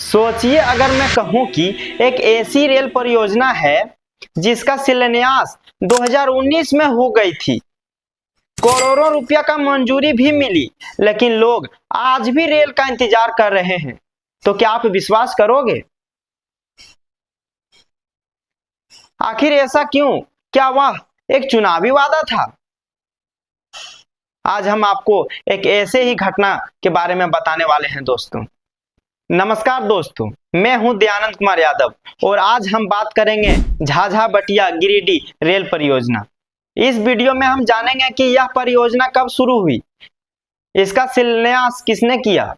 सोचिए अगर मैं कहूं कि एक ऐसी रेल परियोजना है जिसका शिलान्यास 2019 में हो गई थी, करोड़ों रुपया का मंजूरी भी मिली, लेकिन लोग आज भी रेल का इंतजार कर रहे हैं। तो क्या आप विश्वास करोगे? आखिर ऐसा क्यों? क्या वह एक चुनावी वादा था? आज हम आपको एक ऐसे ही घटना के बारे में बताने वाले हैं दोस्तों। नमस्कार दोस्तों, मैं हूं दयानंद कुमार यादव और आज हम बात करेंगे झाझा बटिया गिरिडीह रेल परियोजना। इस वीडियो में हम जानेंगे कि यह परियोजना कब शुरू हुई, इसका शिलान्यास किसने किया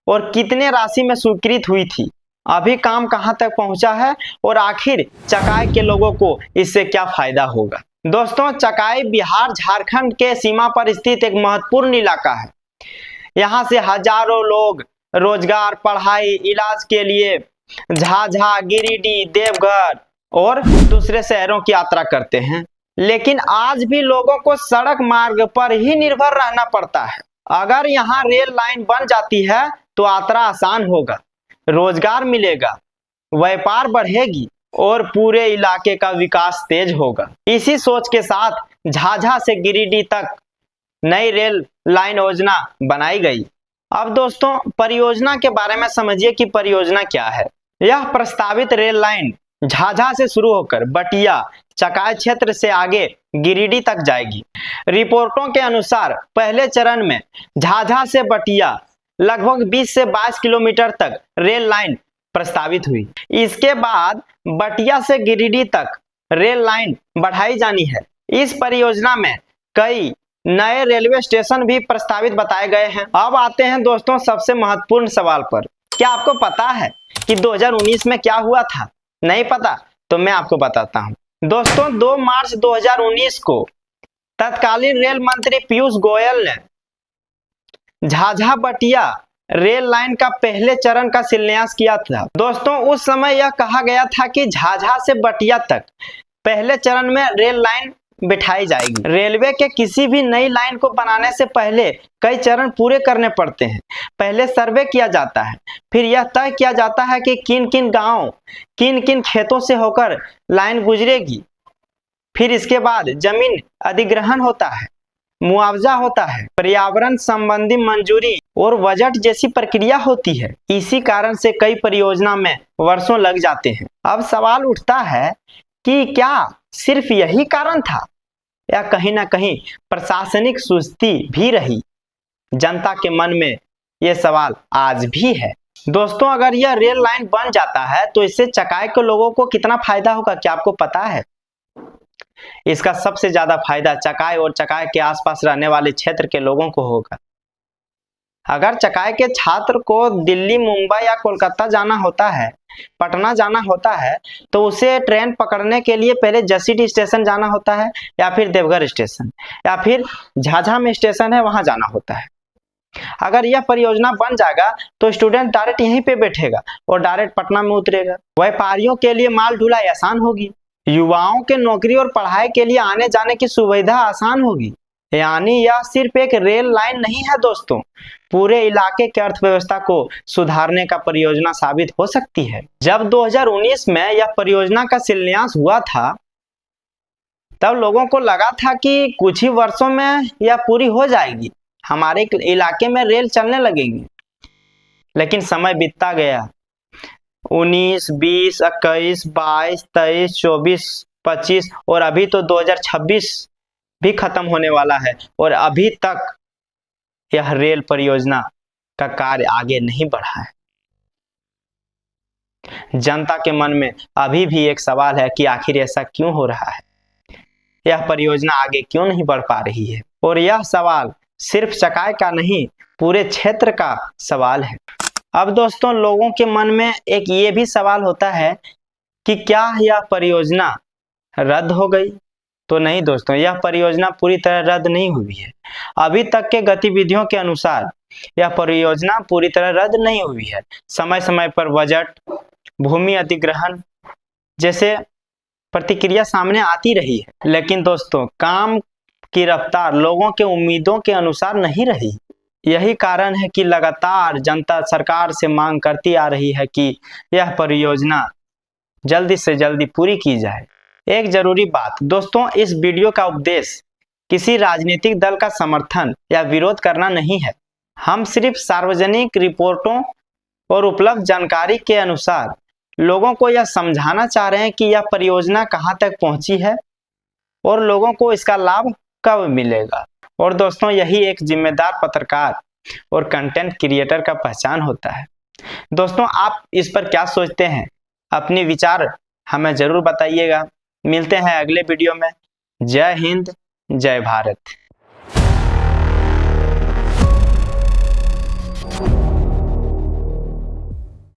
और कितने राशि में स्वीकृत हुई थी, अभी काम कहां तक पहुंचा है और आखिर चकाई के लोगों को इससे क्या फायदा होगा। दोस्तों, चकाई बिहार झारखंड के सीमा पर स्थित एक महत्वपूर्ण इलाका है। यहाँ से हजारों लोग रोजगार, पढ़ाई, इलाज के लिए झाझा, गिरिडीह, देवघर और दूसरे शहरों की यात्रा करते हैं। लेकिन आज भी लोगों को सड़क मार्ग पर ही निर्भर रहना पड़ता है। अगर यहाँ रेल लाइन बन जाती है तो यात्रा आसान होगा, रोजगार मिलेगा, व्यापार बढ़ेगी और पूरे इलाके का विकास तेज होगा। इसी सोच के साथ झाझा से गिरिडीह तक नई रेल लाइन योजना बनाई गई। अब दोस्तों, परियोजना के बारे में समझिए कि परियोजना क्या है। यह प्रस्तावित रेल लाइन झाझा से शुरू होकर बटिया चकाई क्षेत्र से आगे गिरिडीह तक जाएगी। रिपोर्टों के अनुसार पहले चरण में झाझा से बटिया लगभग 20 से 22 किलोमीटर तक रेल लाइन प्रस्तावित हुई। इसके बाद बटिया से गिरिडीह तक रेल लाइन बढ़ाई जानी है। इस परियोजना में कई नए रेलवे स्टेशन भी प्रस्तावित बताए गए हैं। अब आते हैं दोस्तों सबसे महत्वपूर्ण सवाल पर। क्या आपको पता है कि 2019 में क्या हुआ था? नहीं पता तो मैं आपको बताता हूं। दोस्तों, 2 मार्च 2019 को तत्कालीन रेल मंत्री पीयूष गोयल ने झाझा बटिया रेल लाइन का पहले चरण का शिलान्यास किया था। दोस्तों, उस समय यह कहा गया था कि झाझा से बटिया तक पहले चरण में रेल लाइन बिठाई जाएगी। रेलवे के किसी भी नई लाइन को बनाने से पहले कई चरण पूरे करने पड़ते हैं। पहले सर्वे किया जाता है, फिर यह तय किया जाता है कि किन किन गांव, किन किन खेतों से होकर लाइन गुजरेगी। फिर इसके बाद जमीन अधिग्रहण होता है, मुआवजा होता है, पर्यावरण संबंधी मंजूरी और बजट जैसी प्रक्रिया होती है। इसी कारण से कई परियोजना में वर्षों लग जाते हैं। अब सवाल उठता है कि क्या सिर्फ यही कारण था या कहीं ना कहीं प्रशासनिक सुस्ती भी रही? जनता के मन में यह सवाल आज भी है। दोस्तों, अगर यह रेल लाइन बन जाता है तो इससे चकाई के लोगों को कितना फायदा होगा, क्या आपको पता है? इसका सबसे ज्यादा फायदा चकाई और चकाई के आसपास रहने वाले क्षेत्र के लोगों को होगा। अगर चकाई के छात्र को दिल्ली, मुंबई या कोलकाता जाना होता है, पटना जाना होता है, तो उसे ट्रेन पकड़ने के लिए पहले जसीडीह स्टेशन जाना होता है या फिर देवघर स्टेशन या फिर झाझा में स्टेशन है वहां जाना होता है। अगर यह परियोजना बन जाएगा तो स्टूडेंट डायरेक्ट यहीं पे बैठेगा और डायरेक्ट पटना में उतरेगा। व्यापारियों के लिए माल ढुलाई आसान होगी, युवाओं के नौकरी और पढ़ाई के लिए आने जाने की सुविधा आसान होगी। यानी यह सिर्फ एक रेल लाइन नहीं है दोस्तों, पूरे इलाके की अर्थव्यवस्था को सुधारने का परियोजना साबित हो सकती है। जब 2019 में यह परियोजना का शिलान्यास हुआ था तब लोगों को लगा था कि कुछ ही वर्षों में यह पूरी हो जाएगी, हमारे इलाके में रेल चलने लगेंगे। लेकिन समय बीतता गया, 19, 20, 21, 22, 23, 24, 25 और अभी तो 2026 भी खत्म होने वाला है और अभी तक यह रेल परियोजना का कार्य आगे नहीं बढ़ा है। जनता के मन में अभी भी एक सवाल है कि आखिर ऐसा क्यों हो रहा है, यह परियोजना आगे क्यों नहीं बढ़ पा रही है। और यह सवाल सिर्फ चकाई का नहीं, पूरे क्षेत्र का सवाल है। अब दोस्तों, लोगों के मन में एक ये भी सवाल होता है कि क्या यह परियोजना रद्द हो गई? तो नहीं दोस्तों, यह परियोजना पूरी तरह रद्द नहीं हुई है। अभी तक के गतिविधियों के अनुसार यह परियोजना पूरी तरह रद्द नहीं हुई है। समय समय पर बजट, भूमि अधिग्रहण जैसे प्रतिक्रिया सामने आती रही है, लेकिन दोस्तों काम की रफ्तार लोगों के उम्मीदों के अनुसार नहीं रही। यही कारण है कि लगातार जनता सरकार से मांग करती आ रही है कि यह परियोजना जल्दी से जल्दी पूरी की जाए। एक जरूरी बात दोस्तों, इस वीडियो का उद्देश्य किसी राजनीतिक दल का समर्थन या विरोध करना नहीं है। हम सिर्फ सार्वजनिक रिपोर्टों और उपलब्ध जानकारी के अनुसार लोगों को यह समझाना चाह रहे हैं कि यह परियोजना कहां तक पहुंची है और लोगों को इसका लाभ कब मिलेगा। और दोस्तों, यही एक जिम्मेदार पत्रकार और कंटेंट क्रिएटर का पहचान होता है। दोस्तों, आप इस पर क्या सोचते हैं? अपने विचार हमें जरूर बताइएगा। मिलते हैं अगले वीडियो में। जय हिंद, जय भारत।